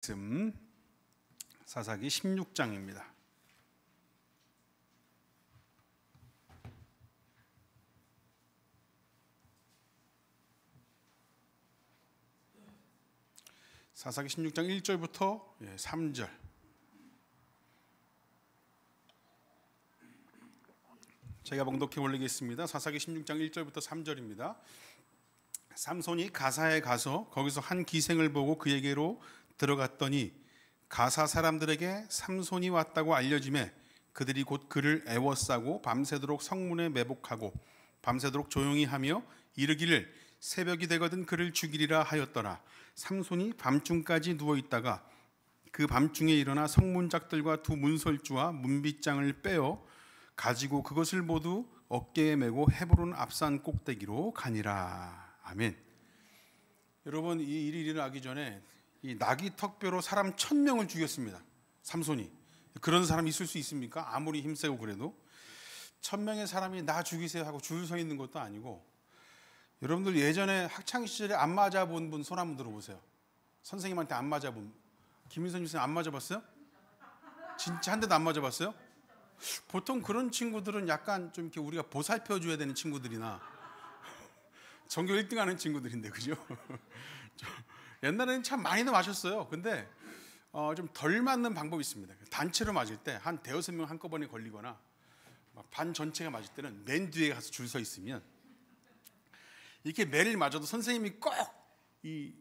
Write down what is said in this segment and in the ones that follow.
말씀 사사기 16장입니다. 사사기 16장 1절부터 3절. 제가 봉독해 올리겠습니다. 사사기 16장 1절부터 3절입니다. 삼손이 가사에 가서 거기서 한 기생을 보고 그에게로 들어갔더니 가사 사람들에게 삼손이 왔다고 알려지매 그들이 곧 그를 애워싸고 밤새도록 성문에 매복하고 밤새도록 조용히 하며 이르기를 새벽이 되거든 그를 죽이리라 하였더라. 삼손이 밤중까지 누워있다가 그 밤중에 일어나 성문짝들과 두 문설주와 문빗장을 빼어 가지고 그것을 모두 어깨에 메고 헤브론 앞산 꼭대기로 가니라. 아멘. 여러분, 이 일이 일어나기 전에 이 나귀 턱뼈로 사람 1000명을 죽였습니다. 삼손이. 그런 사람이 있을 수 있습니까? 아무리 힘세고 그래도 1000명의 사람이 나 죽이세요 하고 줄 서 있는 것도 아니고. 여러분들 예전에 학창 시절에 안 맞아본 분 손 한번 들어보세요. 선생님한테 안 맞아본. 김인선 선생님 안 맞아봤어요? 진짜 한 대도 안 맞아봤어요? 보통 그런 친구들은 약간 좀 이렇게 우리가 보살펴 줘야 되는 친구들이나 전교 1등 하는 친구들인데, 그죠? 옛날에는 참 많이도 마셨어요. 근데 좀 덜 맞는 방법이 있습니다. 단체로 맞을 때 한 대여섯 명 한꺼번에 걸리거나 반 전체가 맞을 때는 맨 뒤에 가서 줄 서 있으면 이렇게 매를 맞아도 선생님이 꼭 이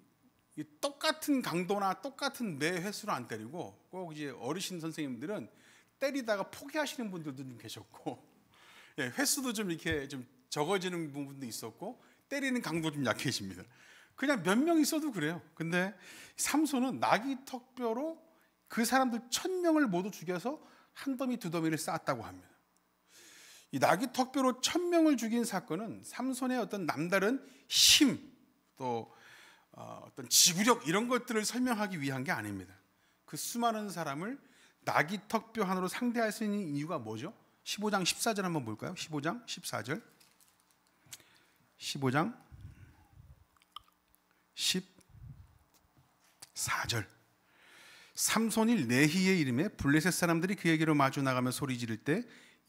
똑같은 강도나 똑같은 매 횟수로 안 때리고, 꼭 이제 어르신 선생님들은 때리다가 포기하시는 분들도 좀 계셨고, 횟수도 좀 이렇게 좀 적어지는 부분도 있었고, 때리는 강도 좀 약해집니다. 그냥 몇 명 있어도 그래요. 근데 삼손은 나귀 턱뼈로 그 사람들 1000명을 모두 죽여서 한 더미 두 더미를 쌓았다고 합니다. 이 나귀 턱뼈로 1000명을 죽인 사건은 삼손의 어떤 남다른 힘, 또 어떤 지구력, 이런 것들을 설명하기 위한 게 아닙니다. 그 수많은 사람을 나귀 턱뼈 하나로 상대할 수 있는 이유가 뭐죠? 15장 14절 한번 볼까요? 15장 14절. 15장 14절. 삼손이 레히의 이름에 블레셋 사람들이 그에게로 마주 나가며 소리 지를 때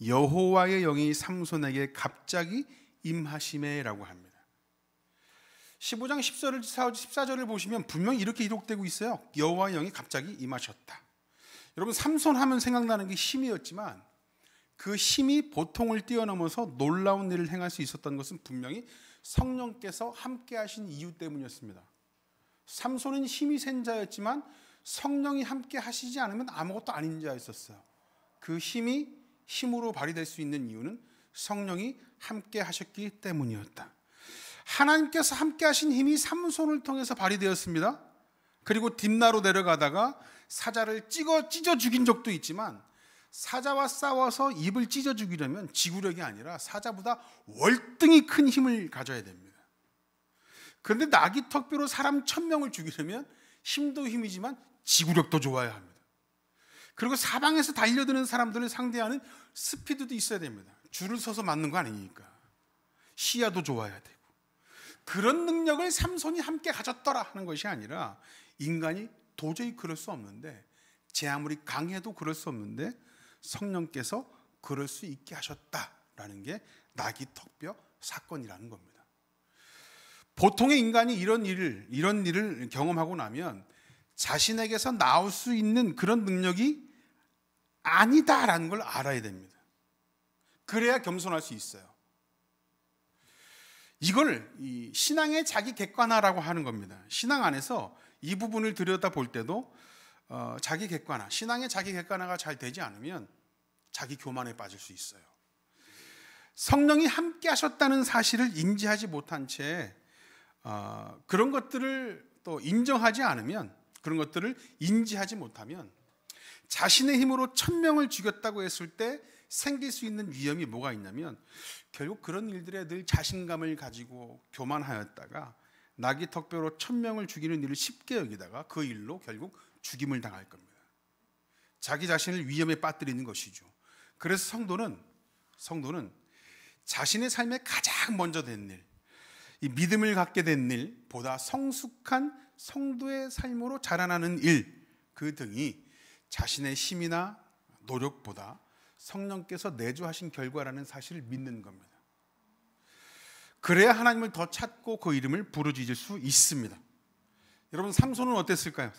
여호와의 영이 삼손에게 갑자기 임하시매라고 합니다. 15장 14절을 보시면 분명히 이렇게 기록되고 있어요. 여호와의 영이 갑자기 임하셨다. 여러분, 삼손 하면 생각나는 게 힘이었지만 그 힘이 보통을 뛰어넘어서 놀라운 일을 행할 수 있었던 것은 분명히 성령께서 함께 하신 이유 때문이었습니다. 삼손은 힘이 센 자였지만 성령이 함께 하시지 않으면 아무것도 아닌 자였었어요. 그 힘이 힘으로 발휘될 수 있는 이유는 성령이 함께 하셨기 때문이었다. 하나님께서 함께 하신 힘이 삼손을 통해서 발휘되었습니다. 그리고 딥나로 내려가다가 사자를 찢어 죽인 적도 있지만, 사자와 싸워서 입을 찢어 죽이려면 지구력이 아니라 사자보다 월등히 큰 힘을 가져야 됩니다. 그런데 나귀 턱뼈로 사람 1000명을 죽이려면 힘도 힘이지만 지구력도 좋아야 합니다. 그리고 사방에서 달려드는 사람들을 상대하는 스피드도 있어야 됩니다. 줄을 서서 맞는 거 아니니까. 시야도 좋아야 되고. 그런 능력을 삼손이 함께 가졌더라 하는 것이 아니라, 인간이 도저히 그럴 수 없는데, 제 아무리 강해도 그럴 수 없는데 성령께서 그럴 수 있게 하셨다라는 게 나귀 턱뼈 사건이라는 겁니다. 보통의 인간이 이런 일을 경험하고 나면 자신에게서 나올 수 있는 그런 능력이 아니다라는 걸 알아야 됩니다. 그래야 겸손할 수 있어요. 이걸 이 신앙의 자기 객관화라고 하는 겁니다. 신앙 안에서 이 부분을 들여다볼 때도 자기 객관화, 신앙의 자기 객관화가 잘 되지 않으면 자기 교만에 빠질 수 있어요. 성령이 함께 하셨다는 사실을 인지하지 못한 채 그런 것들을 또 인정하지 않으면, 그런 것들을 인지하지 못하면 자신의 힘으로 1000명을 죽였다고 했을 때 생길 수 있는 위험이 뭐가 있냐면, 결국 그런 일들에 늘 자신감을 가지고 교만하였다가 나귀 턱뼈로 1000명을 죽이는 일을 쉽게 여기다가 그 일로 결국 죽임을 당할 겁니다. 자기 자신을 위험에 빠뜨리는 것이죠. 그래서 성도는 자신의 삶에 가장 먼저 된 일, 이 믿음을 갖게 된 일보다 성숙한 성도의 삶으로 자라나는 일, 그 등이 자신의 힘이나 노력보다 성령께서 내주하신 결과라는 사실을 믿는 겁니다. 그래야 하나님을 더 찾고 그 이름을 부르짖을 수 있습니다. 여러분, 삼손은 어땠을까요?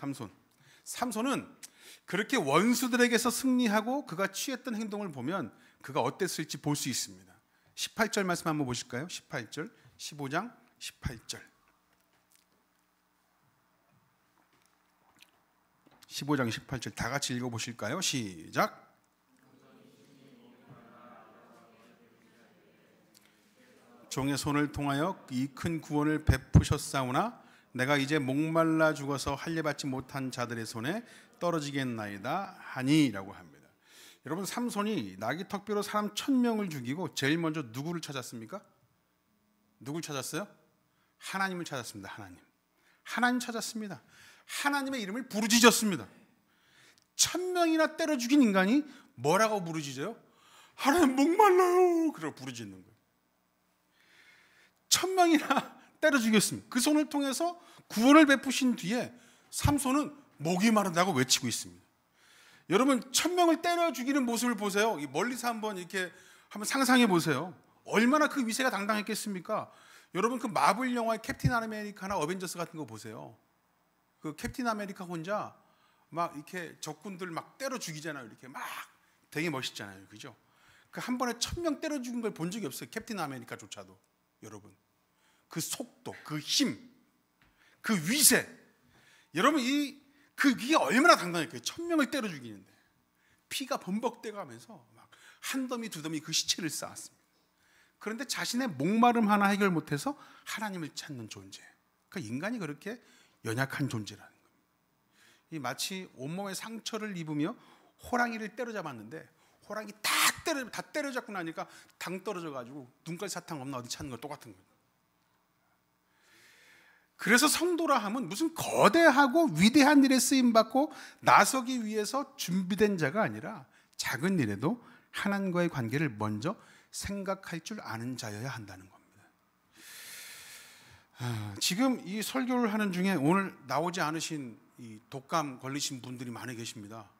삼손은 그렇게 원수들에게서 승리하고 그가 취했던 행동을 보면 그가 어땠을지 볼 수 있습니다. 18절 말씀 한번 보실까요? 18절, 15장 18절. 15장 18절 다 같이 읽어보실까요? 시작. 종의 손을 통하여 이 큰 구원을 베푸셨사오나 내가 이제 목말라 죽어서 할례받지 못한 자들의 손에 떨어지겠나이다 하니라고 합니다. 여러분, 삼손이 나귀턱뼈로 사람 1000명을 죽이고 제일 먼저 누구를 찾았습니까? 누굴 찾았어요? 하나님을 찾았습니다. 하나님 찾았습니다. 하나님의 이름을 부르짖었습니다. 1000명이나 때려 죽인 인간이 뭐라고 부르짖어요? 하나님 목말라요. 그러고 부르짖는 거예요. 1000명이나 때려 죽였습니다. 그 손을 통해서 구원을 베푸신 뒤에 삼손은 목이 마르다고 외치고 있습니다. 여러분, 1000명을 때려 죽이는 모습을 보세요. 멀리서 한번 이렇게 한번 상상해 보세요. 얼마나 그 위세가 당당했겠습니까? 여러분, 그 마블 영화의 캡틴 아메리카나 어벤져스 같은 거 보세요. 그 캡틴 아메리카 혼자 막 이렇게 적군들 막 때려 죽이잖아요. 이렇게 막 되게 멋있잖아요. 그죠? 그 한 번에 1000명 때려 죽인 걸 본 적이 없어요. 캡틴 아메리카조차도. 여러분, 그 속도, 그 힘, 그 위세, 여러분 그게 얼마나 당당했겠어요. 1000명을 때려 죽이는데 피가 범벅돼 가면서 막 한 더미 두 더미 그 시체를 쌓았습니다. 그런데 자신의 목마름 하나 해결 못해서 하나님을 찾는 존재. 그러니까 인간이 그렇게 연약한 존재라는 겁니다. 이 마치 온몸에 상처를 입으며 호랑이를 때려잡았는데 호랑이 다 때려잡고 나니까 당 떨어져가지고 눈깔 사탕 없나 어디 찾는 거 똑같은 거예요. 그래서 성도라 함은 무슨 거대하고 위대한 일에 쓰임받고 나서기 위해서 준비된 자가 아니라 작은 일에도 하나님과의 관계를 먼저 생각할 줄 아는 자여야 한다는 겁니다. 지금 이 설교를 하는 중에 오늘 나오지 않으신 이 독감 걸리신 분들이 많이 계십니다.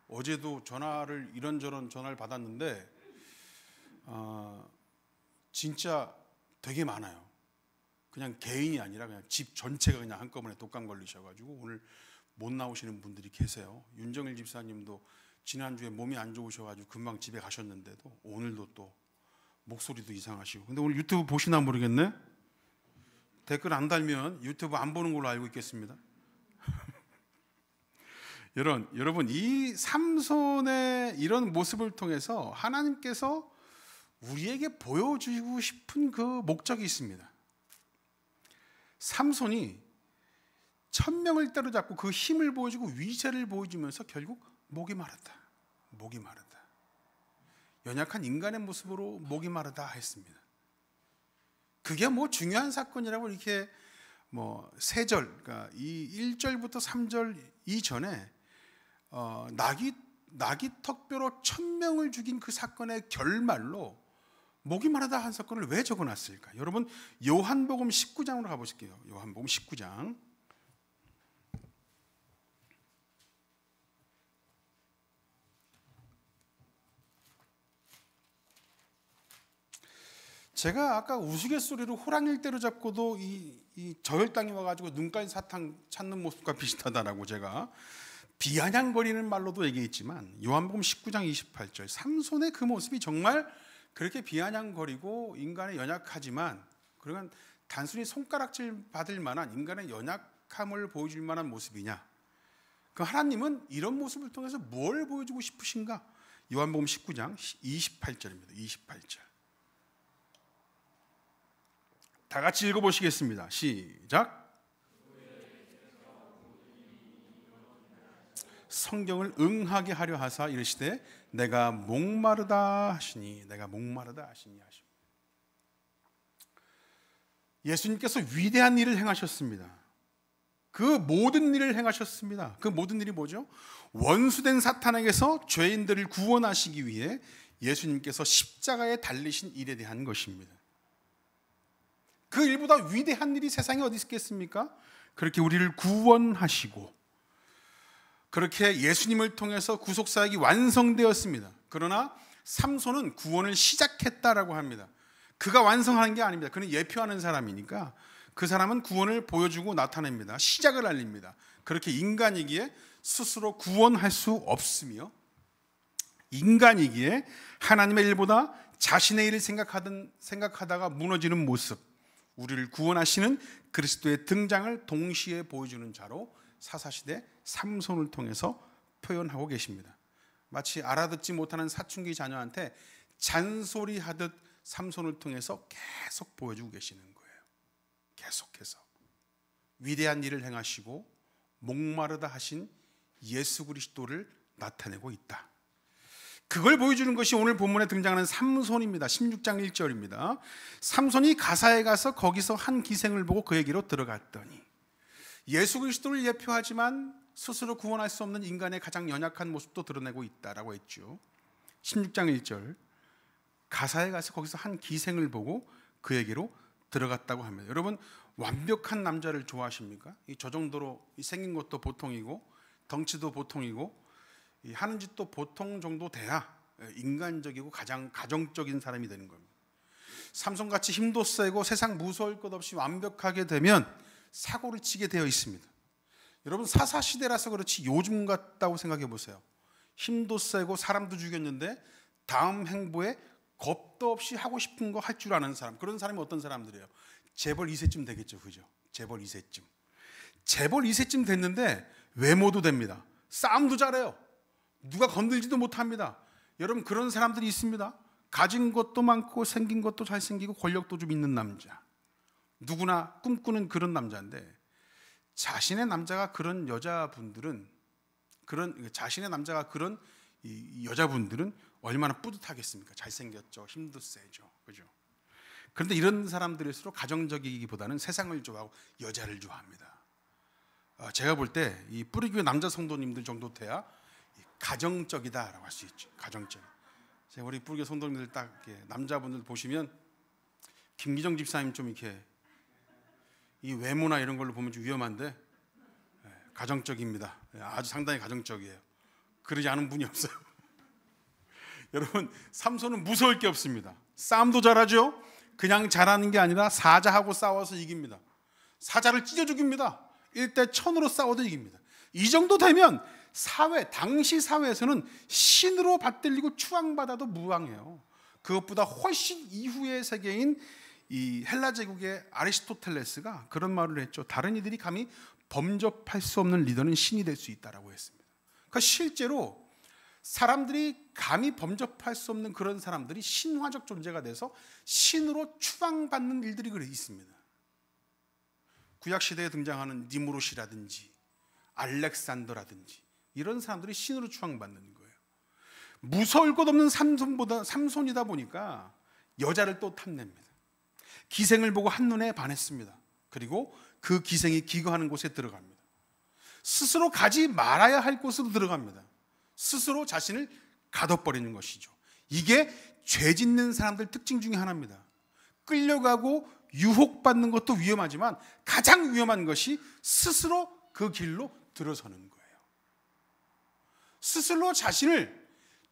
어제도 이런저런 전화를 받았는데 진짜 되게 많아요. 그냥 개인이 아니라 그냥 집 전체가 그냥 한꺼번에 독감 걸리셔가지고 오늘 못 나오시는 분들이 계세요. 윤정일 집사님도 지난주에 몸이 안 좋으셔가지고 금방 집에 가셨는데도 오늘도 또 목소리도 이상하시고. 근데 오늘 유튜브 보시나 모르겠네. 댓글 안 달면 유튜브 안 보는 걸로 알고 있겠습니다. 여러분, 이 삼손의 이런 모습을 통해서 하나님께서 우리에게 보여주고 싶은 그 목적이 있습니다. 삼손이 1000명을 때려잡고 그 힘을 보여주고 위세를 보여주면서 결국 목이 마르다. 연약한 인간의 모습으로 목이 마르다 했습니다. 그게 뭐 중요한 사건이라고 이렇게 뭐 3절, 그러니까 이 1절부터 3절 이전에 나귀 턱뼈로 1000명을 죽인 그 사건의 결말로 목이 마르다 한 사건을 왜 적어놨을까? 여러분, 요한복음 19장으로 가보실게요. 요한복음 19장. 제가 아까 우스갯소리로 호랑이를 때려잡고도 이 저혈당이 와가지고 눈깔 사탕 찾는 모습과 비슷하다라고 제가 비아냥거리는 말로도 얘기했지만 요한복음 19장 28절 삼손의 그 모습이 정말 그렇게 비아냥거리고 인간의 연약하지만 그러면 단순히 손가락질 받을 만한 인간의 연약함을 보여줄 만한 모습이냐? 그 하나님은 이런 모습을 통해서 뭘 보여주고 싶으신가? 요한복음 19장 28절입니다. 28절. 다 같이 읽어보시겠습니다. 시작. 성경을 응하게 하려 하사 이르시되 내가 목마르다 하시니 하십니다. 예수님께서 위대한 일을 행하셨습니다. 그 모든 일을 행하셨습니다. 그 모든 일이 뭐죠? 원수된 사탄에게서 죄인들을 구원하시기 위해 예수님께서 십자가에 달리신 일에 대한 것입니다. 그 일보다 위대한 일이 세상에 어디 있겠습니까? 그렇게 우리를 구원하시고 그렇게 예수님을 통해서 구속사역이 완성되었습니다. 그러나 삼손은 구원을 시작했다라고 합니다. 그가 완성하는 게 아닙니다. 그는 예표하는 사람이니까 그 사람은 구원을 보여주고 나타냅니다. 시작을 알립니다. 그렇게 인간이기에 스스로 구원할 수 없으며, 인간이기에 하나님의 일보다 자신의 일을 생각하다가 무너지는 모습, 우리를 구원하시는 그리스도의 등장을 동시에 보여주는 자로 사사시대 삼손을 통해서 표현하고 계십니다. 마치 알아듣지 못하는 사춘기 자녀한테 잔소리하듯 삼손을 통해서 계속 보여주고 계시는 거예요. 계속해서 위대한 일을 행하시고 목마르다 하신 예수 그리스도를 나타내고 있다. 그걸 보여주는 것이 오늘 본문에 등장하는 삼손입니다. 16장 1절입니다. 삼손이 가사에 가서 거기서 한 기생을 보고 그에게로 들어갔더니, 예수 그리스도를 예표하지만 스스로 구원할 수 없는 인간의 가장 연약한 모습도 드러내고 있다라고 했죠. 16장 1절, 가사에 가서 거기서 한 기생을 보고 그에게로 들어갔다고 합니다. 여러분, 완벽한 남자를 좋아하십니까? 저 정도로 생긴 것도 보통이고 덩치도 보통이고 하는 짓도 보통 정도 돼야 인간적이고 가장 가정적인 사람이 되는 겁니다. 삼손같이 힘도 세고 세상 무서울 것 없이 완벽하게 되면 사고를 치게 되어 있습니다. 여러분, 사사시대라서 그렇지 요즘 같다고 생각해 보세요. 힘도 세고 사람도 죽였는데 다음 행보에 겁도 없이 하고 싶은 거 할 줄 아는 사람, 그런 사람이 어떤 사람들이에요? 재벌 2세쯤 되겠죠, 그죠? 재벌 2세쯤. 재벌 2세쯤 됐는데 외모도 됩니다. 싸움도 잘해요. 누가 건들지도 못합니다. 여러분, 그런 사람들이 있습니다. 가진 것도 많고 생긴 것도 잘생기고 권력도 좀 있는 남자. 누구나 꿈꾸는 그런 남자인데, 자신의 남자가 그런 여자분들은, 자신의 남자가 그런 이 여자분들은 얼마나 뿌듯하겠습니까? 잘생겼죠, 힘도 세죠, 그죠? 그런데 이런 사람들일수록 가정적이기보다는 세상을 좋아하고 여자를 좋아합니다. 제가 볼 때 이 뿌리교회 남자 성도님들 정도 돼야 가정적이다라고 할 수 있죠. 가정적. 제가 우리 뿌리교회 성도님들 딱 이렇게 남자분들 보시면 김기정 집사님 좀 이렇게 이 외모나 이런 걸로 보면 좀 위험한데 가정적입니다. 아주 상당히 가정적이에요. 그러지 않은 분이 없어요. 여러분, 삼손은 무서울 게 없습니다. 싸움도 잘하죠. 그냥 잘하는 게 아니라 사자하고 싸워서 이깁니다. 사자를 찢어 죽입니다. 1대 1000으로 싸워도 이깁니다. 이 정도 되면 당시 사회에서는 신으로 받들리고 추앙받아도 무방해요. 그것보다 훨씬 이후의 세계인 이 헬라 제국의 아리스토텔레스가 그런 말을 했죠. 다른 이들이 감히 범접할 수 없는 리더는 신이 될 수 있다라고 했습니다. 그러니까 실제로 사람들이 감히 범접할 수 없는 그런 사람들이 신화적 존재가 돼서 신으로 추앙받는 일들이 있습니다. 구약시대에 등장하는 니무롯이라든지 알렉산더라든지 이런 사람들이 신으로 추앙받는 거예요. 무서울 것 없는 삼손이다 보니까 여자를 또 탐냅니다. 기생을 보고 한눈에 반했습니다. 그리고 그 기생이 기거하는 곳에 들어갑니다. 스스로 가지 말아야 할 곳으로 들어갑니다. 스스로 자신을 가둬버리는 것이죠. 이게 죄 짓는 사람들 특징 중에 하나입니다. 끌려가고 유혹받는 것도 위험하지만 가장 위험한 것이 스스로 그 길로 들어서는 거예요. 스스로 자신을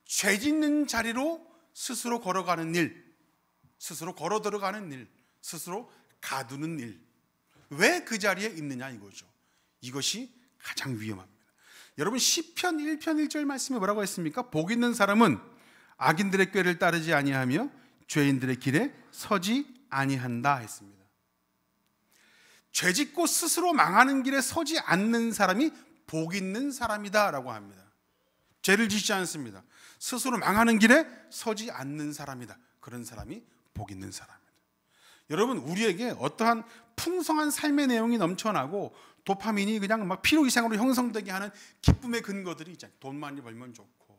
죄 짓는 자리로 스스로 걸어가는 일, 스스로 걸어 들어가는 일, 스스로 가두는 일. 왜 그 자리에 있느냐 이거죠. 이것이 가장 위험합니다. 여러분, 시편 1편 1절 말씀에 뭐라고 했습니까? 복 있는 사람은 악인들의 꾀를 따르지 아니하며 죄인들의 길에 서지 아니한다 했습니다. 죄짓고 스스로 망하는 길에 서지 않는 사람이 복 있는 사람이다라고 합니다. 죄를 짓지 않습니다. 스스로 망하는 길에 서지 않는 사람이다. 그런 사람이 복 있는 사람입니다. 여러분, 우리에게 어떠한 풍성한 삶의 내용이 넘쳐나고 도파민이 그냥 막 필요 이상으로 형성되게 하는 기쁨의 근거들이 있잖아요. 돈 많이 벌면 좋고,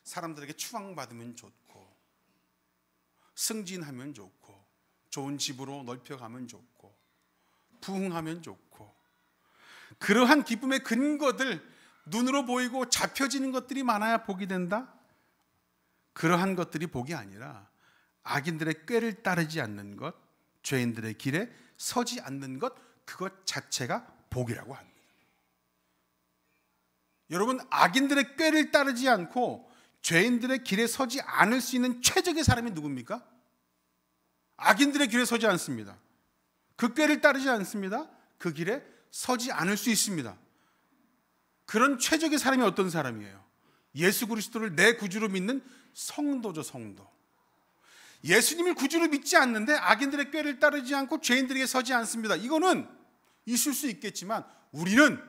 사람들에게 추앙받으면 좋고, 승진하면 좋고, 좋은 집으로 넓혀가면 좋고, 부흥하면 좋고, 그러한 기쁨의 근거들, 눈으로 보이고 잡혀지는 것들이 많아야 복이 된다? 그러한 것들이 복이 아니라 악인들의 꾀를 따르지 않는 것, 죄인들의 길에 서지 않는 것, 그것 자체가 복이라고 합니다. 여러분, 악인들의 꾀를 따르지 않고 죄인들의 길에 서지 않을 수 있는 최적의 사람이 누굽니까? 악인들의 길에 서지 않습니다. 그 꾀를 따르지 않습니다. 그 길에 서지 않을 수 있습니다. 그런 최적의 사람이 어떤 사람이에요? 예수 그리스도를 내 구주로 믿는 성도죠, 성도. 예수님을 구주로 믿지 않는데 악인들의 꾀를 따르지 않고 죄인들에게 서지 않습니다. 이거는 있을 수 있겠지만 우리는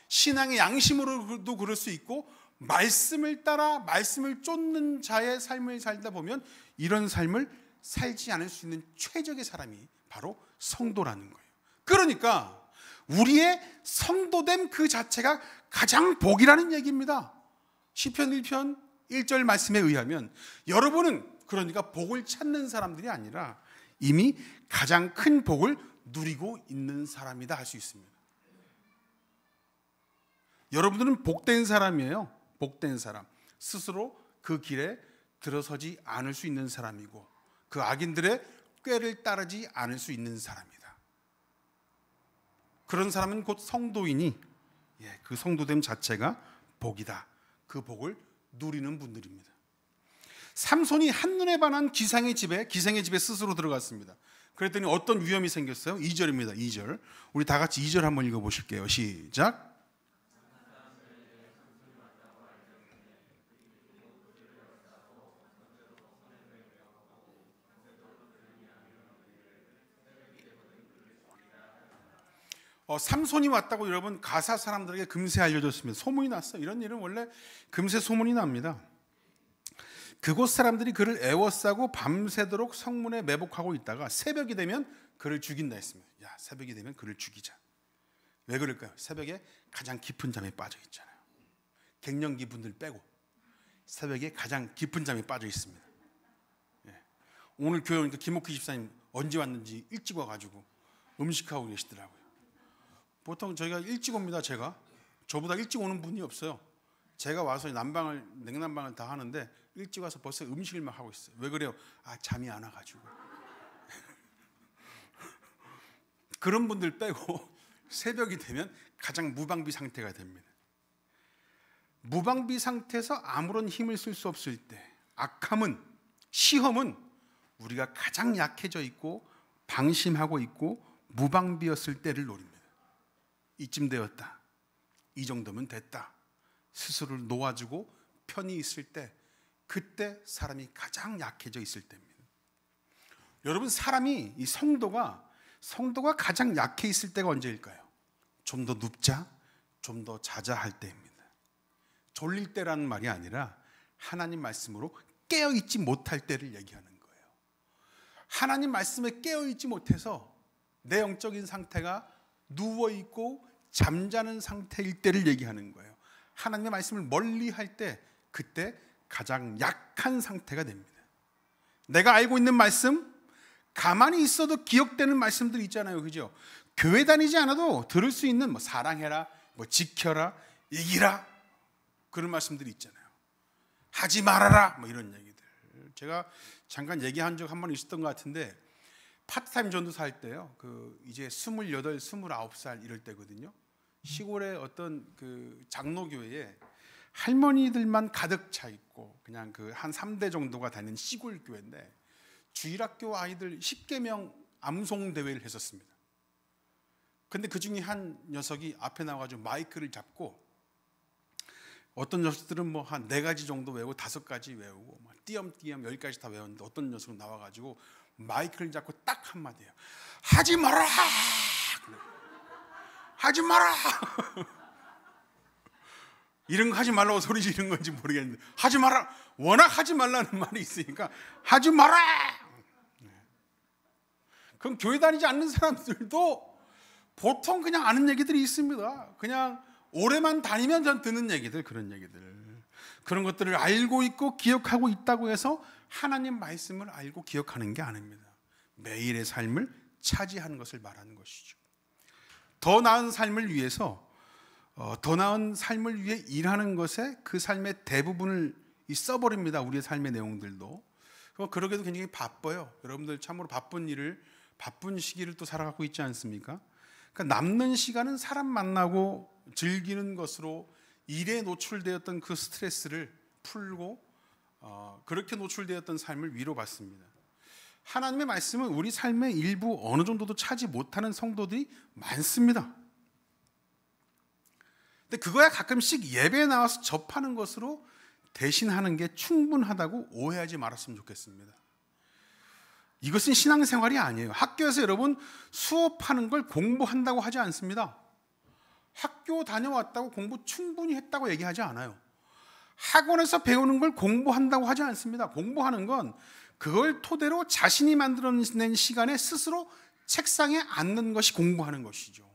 신앙의 양심으로도 그럴 수 있고 말씀을 따라 말씀을 쫓는 자의 삶을 살다 보면 이런 삶을 살지 않을 수 있는 최적의 사람이 바로 성도라는 거예요. 그러니까 우리의 성도됨 그 자체가 가장 복이라는 얘기입니다. 시편 1편 1절 말씀에 의하면 여러분은 그러니까 복을 찾는 사람들이 아니라 이미 가장 큰 복을 누리고 있는 사람이다 할 수 있습니다. 여러분들은 복된 사람이에요. 복된 사람. 스스로 그 길에 들어서지 않을 수 있는 사람이고 그 악인들의 꾀를 따르지 않을 수 있는 사람이다. 그런 사람은 곧 성도이니 그 성도됨 자체가 복이다. 그 복을 누리는 분들입니다. 삼손이 한눈에 반한 기생의 집에 스스로 들어갔습니다. 그랬더니 어떤 위험이 생겼어요? 2절입니다. 2절. 우리 다 같이 2절 한번 읽어보실게요. 시작. 삼손이 왔다고 여러분 가사 사람들에게 금세 알려졌습니다. 소문이 났어요. 이런 일은 원래 금세 소문이 납니다. 그곳 사람들이 그를 애워싸고 밤새도록 성문에 매복하고 있다가 새벽이 되면 그를 죽인다 했습니다. 야, 새벽이 되면 그를 죽이자. 왜 그럴까요? 새벽에 가장 깊은 잠에 빠져 있잖아요. 갱년기 분들 빼고 새벽에 가장 깊은 잠에 빠져 있습니다. 오늘 교회 오니까 김옥희 집사님 언제 왔는지 일찍 와가지고 음식하고 계시더라고요. 보통 저희가 일찍 옵니다. 저보다 일찍 오는 분이 없어요. 제가 와서 냉난방을 다 하는데 일찍 와서 벌써 음식을 막 하고 있어요. 왜 그래요? 잠이 안 와가지고. 그런 분들 빼고 새벽이 되면 가장 무방비 상태가 됩니다. 무방비 상태에서 아무런 힘을 쓸 수 없을 때, 악함은, 시험은 우리가 가장 약해져 있고 방심하고 있고 무방비였을 때를 노립니다. 이쯤 되었다. 이 정도면 됐다. 스스로를 놓아주고 편히 있을 때, 그때 사람이 가장 약해져 있을 때입니다. 여러분, 사람이 이 성도가 가장 약해 있을 때가 언제일까요? 좀 더 눕자, 좀 더 자자 할 때입니다. 졸릴 때라는 말이 아니라 하나님 말씀으로 깨어있지 못할 때를 얘기하는 거예요. 하나님 말씀에 깨어있지 못해서 내 영적인 상태가 누워있고 잠자는 상태일 때를 얘기하는 거예요. 하나님의 말씀을 멀리 할 때, 그때 가장 약한 상태가 됩니다. 내가 알고 있는 말씀, 가만히 있어도 기억되는 말씀들이 있잖아요. 그죠? 교회 다니지 않아도 들을 수 있는 사랑해라, 지켜라, 이기라, 그런 말씀들이 있잖아요. 하지 말아라, 이런 얘기들. 제가 잠깐 얘기한 적 한 번 있었던 것 같은데, 파트타임 전도사 할 때요, 이제 28, 29살 이럴 때거든요. 시골의 어떤 장로교회에 할머니들만 가득 차 있고 그냥 한 3대 정도가 다니는 시골 교회인데 주일학교 아이들 10개명 암송 대회를 했었습니다. 근데 그 중에 한 녀석이 앞에 나와가지고 마이크를 잡고, 어떤 녀석들은 한 4가지 정도 외우고 5가지 외우고 띄엄띄엄 10가지 다 외웠는데, 어떤 녀석은 나와가지고 마이크를 잡고 딱 한마디예요. 하지 마라! 하지 마라! 이런 거 하지 말라고 소리 지르는 건지 모르겠는데, 하지 마라! 워낙 하지 말라는 말이 있으니까 하지 마라! 그럼 교회 다니지 않는 사람들도 보통 그냥 아는 얘기들이 있습니다. 그냥 오래만 다니면 전 듣는 얘기들, 그런 얘기들. 그런 것들을 알고 있고 기억하고 있다고 해서 하나님 말씀을 알고 기억하는 게 아닙니다. 매일의 삶을 차지하는 것을 말하는 것이죠. 더 나은 삶을 위해서, 더 나은 삶을 위해 일하는 것에 그 삶의 대부분을 써버립니다. 우리의 삶의 내용들도. 그러게도 굉장히 바빠요. 여러분들 참으로 바쁜 시기를 또 살아가고 있지 않습니까? 그러니까 남는 시간은 사람 만나고 즐기는 것으로 일에 노출되었던 그 스트레스를 풀고 그렇게 노출되었던 삶을 위로받습니다. 하나님의 말씀은 우리 삶의 일부 어느 정도도 차지 못하는 성도들이 많습니다. 근데 그거야 가끔씩 예배에 나와서 접하는 것으로 대신하는 게 충분하다고 오해하지 말았으면 좋겠습니다. 이것은 신앙생활이 아니에요. 학교에서 여러분 수업하는 걸 공부한다고 하지 않습니다. 학교 다녀왔다고 공부 충분히 했다고 얘기하지 않아요. 학원에서 배우는 걸 공부한다고 하지 않습니다. 공부하는 건 그걸 토대로 자신이 만들어낸 시간에 스스로 책상에 앉는 것이 공부하는 것이죠.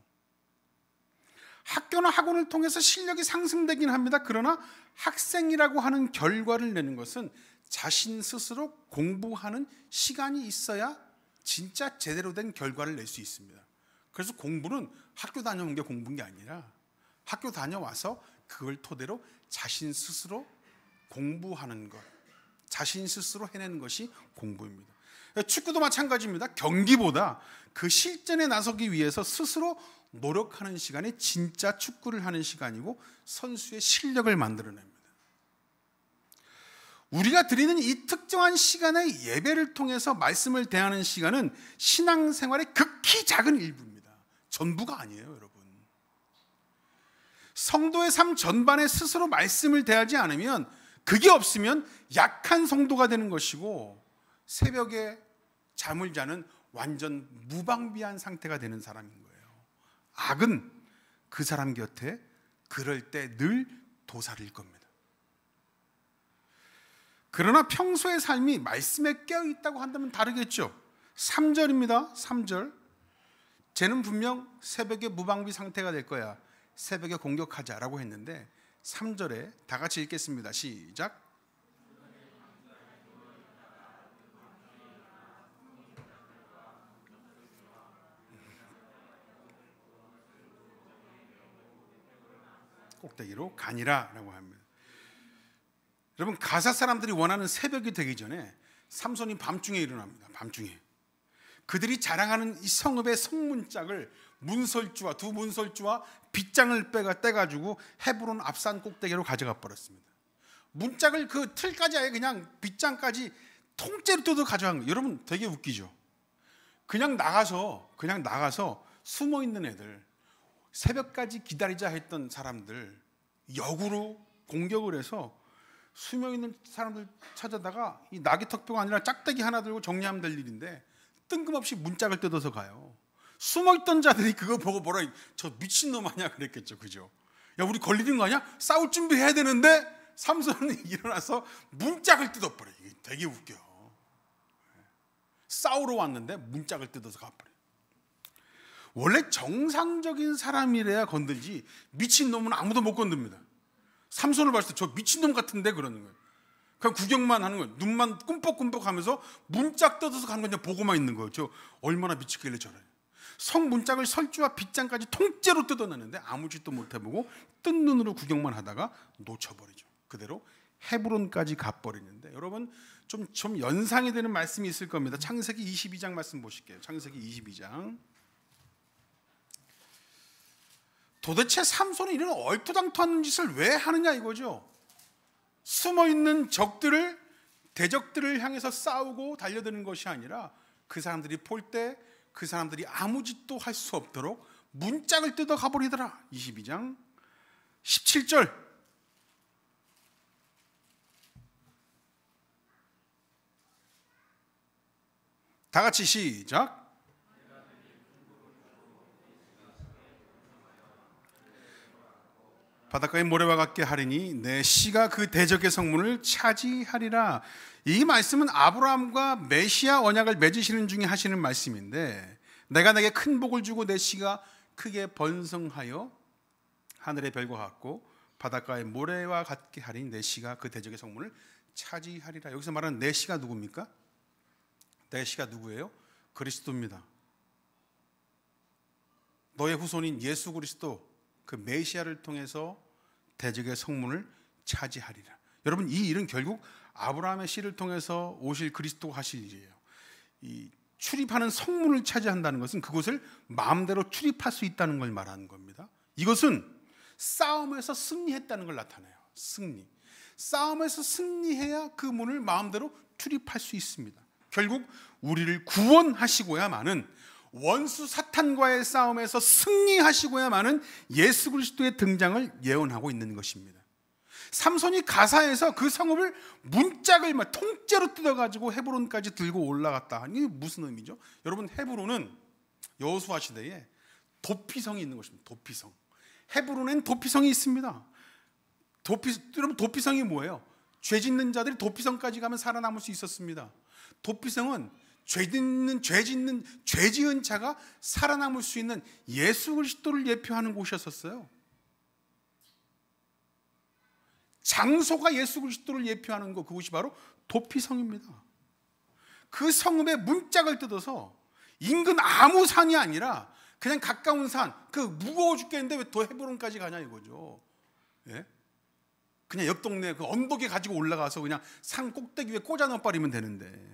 학교나 학원을 통해서 실력이 상승되긴 합니다. 그러나 학생이라고 하는 결과를 내는 것은 자신 스스로 공부하는 시간이 있어야 진짜 제대로 된 결과를 낼 수 있습니다. 그래서 공부는 학교 다녀온 게 공부인 게 아니라 학교 다녀와서 그걸 토대로 자신 스스로 공부하는 것, 자신 스스로 해내는 것이 공부입니다. 축구도 마찬가지입니다. 경기보다 그 실전에 나서기 위해서 스스로 노력하는 시간이 진짜 축구를 하는 시간이고 선수의 실력을 만들어냅니다. 우리가 드리는 이 특정한 시간의 예배를 통해서 말씀을 대하는 시간은 신앙생활의 극히 작은 일부입니다. 전부가 아니에요, 여러분. 성도의 삶 전반에 스스로 말씀을 대하지 않으면, 그게 없으면 약한 성도가 되는 것이고 새벽에 잠을 자는 완전 무방비한 상태가 되는 사람인 거예요. 악은 그 사람 곁에 그럴 때 늘 도사릴 겁니다. 그러나 평소의 삶이 말씀에 깨어있다고 한다면 다르겠죠. 3절입니다. 3절. 쟤는 분명 새벽에 무방비 상태가 될 거야. 새벽에 공격하자라고 했는데 3절에 다 같이 읽겠습니다. 시작. 꼭대기로 가니라라고 합니다. 여러분, 가사 사람들이 원하는 새벽이 되기 전에 삼손이 밤중에 일어납니다. 밤중에 그들이 자랑하는 이 성읍의 성문짝을 문설주와 두 문설주와 빗장을 떼가지고 헤브론 앞산 꼭대기로 가져가 버렸습니다. 문짝을 그 틀까지 아예 그냥 빗장까지 통째로 뜯어 가져간 거예요. 여러분 되게 웃기죠. 그냥 나가서 숨어 있는 애들, 새벽까지 기다리자 했던 사람들 역으로 공격을 해서 숨어 있는 사람들 찾아다가 이 나귀턱뼈가 아니라 짝대기 하나 들고 정리하면 될 일인데 뜬금없이 문짝을 뜯어서 가요. 숨어있던 자들이 그거 보고 뭐라, 저 미친놈 아니야 그랬겠죠. 그죠? 야, 우리 걸리는 거 아니야? 싸울 준비해야 되는데 삼손이 일어나서 문짝을 뜯어버려. 이게 되게 웃겨. 싸우러 왔는데 문짝을 뜯어서 가버려. 원래 정상적인 사람이래야 건들지 미친놈은 아무도 못 건듭니다. 삼손을 봤을 때 저 미친놈 같은데 그러는 거예요. 그냥 구경만 하는 거예요. 눈만 꿈뻑꿈뻑 하면서 문짝 뜯어서 가는 거 그냥 보고만 있는 거예요. 저 얼마나 미치길래 저래. 성 문짝을 설주와 빗장까지 통째로 뜯어내는데 아무 짓도 못 해보고 뜬 눈으로 구경만 하다가 놓쳐버리죠. 그대로 헤브론까지 가버리는데, 여러분 좀 연상이 되는 말씀이 있을 겁니다. 창세기 22장 말씀 보실게요. 창세기 22장. 도대체 삼손이 이런 얼토당토하는 짓을 왜 하느냐 이거죠. 숨어있는 적들을, 대적들을 향해서 싸우고 달려드는 것이 아니라 그 사람들이 볼 때 그 사람들이 아무 짓도 할 수 없도록 문짝을 뜯어 가버리더라. 22장 17절. 다 같이 시작. 바닷가의 모래와 같게 하리니 내 씨가 그 대적의 성문을 차지하리라. 이 말씀은 아브라함과 메시아 언약을 맺으시는 중에 하시는 말씀인데, 내가 내게 큰 복을 주고 내 씨가 크게 번성하여 하늘의 별과 같고 바닷가의 모래와 같게 하리니 내 씨가 그 대적의 성문을 차지하리라. 여기서 말하는 내 씨가 누굽니까? 내 씨가 누구예요? 그리스도입니다. 너의 후손인 예수 그리스도, 그 메시아를 통해서 대적의 성문을 차지하리라. 여러분, 이 일은 결국 아브라함의 씨를 통해서 오실 그리스도가 하실 일이에요. 이 출입하는 성문을 차지한다는 것은 그곳을 마음대로 출입할 수 있다는 걸 말하는 겁니다. 이것은 싸움에서 승리했다는 걸 나타내요. 승리. 싸움에서 승리해야 그 문을 마음대로 출입할 수 있습니다. 결국 우리를 구원하시고야만은, 원수 사탄과의 싸움에서 승리하시고야만은 예수 그리스도의 등장을 예언하고 있는 것입니다. 삼손이 가사에서 그 성읍을 문짝을 통째로 뜯어가지고 헤브론까지 들고 올라갔다. 이게 무슨 의미죠? 여러분, 헤브론은 여호수아 시대에 도피성이 있는 것입니다. 도피성. 헤브론엔 도피성이 있습니다. 여러분, 도피성이 뭐예요? 죄 짓는 자들이 도피성까지 가면 살아남을 수 있었습니다. 도피성은 죄 지은 자가 살아남을 수 있는 예수 그리스도를 예표하는 곳이었어요. 장소가 예수 그리스도를 예표하는 것, 그곳이 바로 도피성입니다. 그 성읍의 문짝을 뜯어서 인근 아무 산이 아니라 그냥 가까운 산, 그 무거워 죽겠는데 왜 더 헤브론까지 가냐 이거죠. 예? 그냥 옆 동네 그 언덕에 가지고 올라가서 그냥 산 꼭대기 위에 꽂아 넣어버리면 되는데,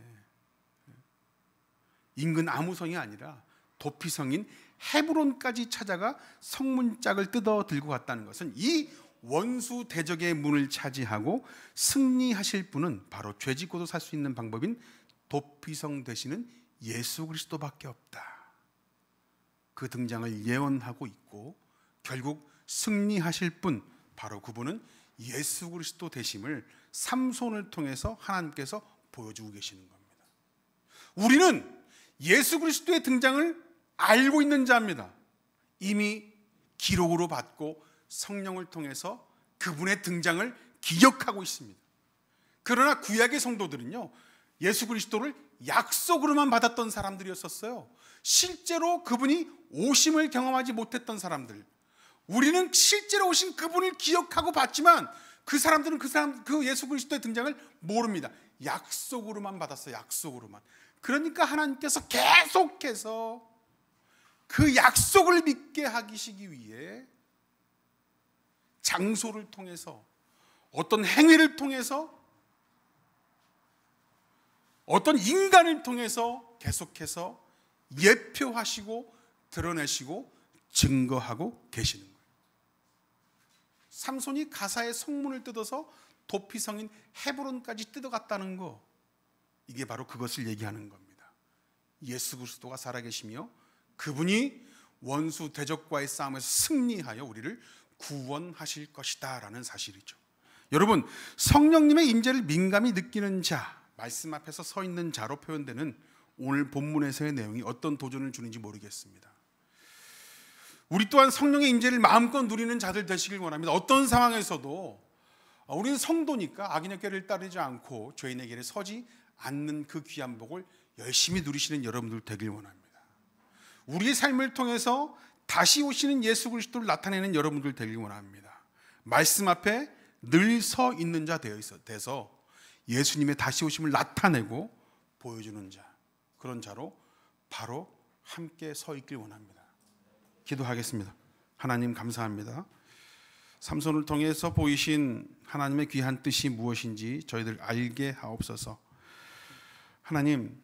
인근 아무 성이 아니라 도피성인 헤브론까지 찾아가 성문짝을 뜯어 들고 갔다는 것은, 이 원수 대적의 문을 차지하고 승리하실 분은 바로 죄짓고도 살 수 있는 방법인 도피성 되시는 예수 그리스도밖에 없다. 그 등장을 예언하고 있고, 결국 승리하실 분, 바로 그분은 예수 그리스도 되심을 삼손을 통해서 하나님께서 보여주고 계시는 겁니다. 우리는 예수 그리스도의 등장을 알고 있는 자입니다. 이미 기록으로 받고 성령을 통해서 그분의 등장을 기억하고 있습니다. 그러나 구약의 성도들은요, 예수 그리스도를 약속으로만 받았던 사람들이었었어요. 실제로 그분이 오심을 경험하지 못했던 사람들. 우리는 실제로 오신 그분을 기억하고 봤지만 그 사람들은 그 예수 그리스도의 등장을 모릅니다. 약속으로만 받았어요. 약속으로만. 그러니까 하나님께서 계속해서 그 약속을 믿게 하시기 위해 장소를 통해서, 어떤 행위를 통해서, 어떤 인간을 통해서 계속해서 예표하시고 드러내시고 증거하고 계시는 거예요. 삼손이 가사의 성문을 뜯어서 도피성인 헤브론까지 뜯어갔다는 거, 이게 바로 그것을 얘기하는 겁니다. 예수 그리스도가 살아계시며 그분이 원수 대적과의 싸움에서 승리하여 우리를 구원하실 것이다 라는 사실이죠. 여러분, 성령님의 임재를 민감히 느끼는 자, 말씀 앞에서 서 있는 자로 표현되는 오늘 본문에서의 내용이 어떤 도전을 주는지 모르겠습니다. 우리 또한 성령의 임재를 마음껏 누리는 자들 되시길 원합니다. 어떤 상황에서도 우리는 성도니까 악인의 꾀를 따르지 않고 죄인의 길에 서지 않는 그 귀한 복을 열심히 누리시는 여러분들 되길 원합니다. 우리의 삶을 통해서 다시 오시는 예수 그리스도를 나타내는 여러분들 되길 원합니다. 말씀 앞에 늘 서 있는 자 돼서 예수님의 다시 오심을 나타내고 보여주는 자, 그런 자로 바로 함께 서 있길 원합니다. 기도하겠습니다. 하나님, 감사합니다. 삼손을 통해서 보이신 하나님의 귀한 뜻이 무엇인지 저희들 알게 하옵소서. 하나님,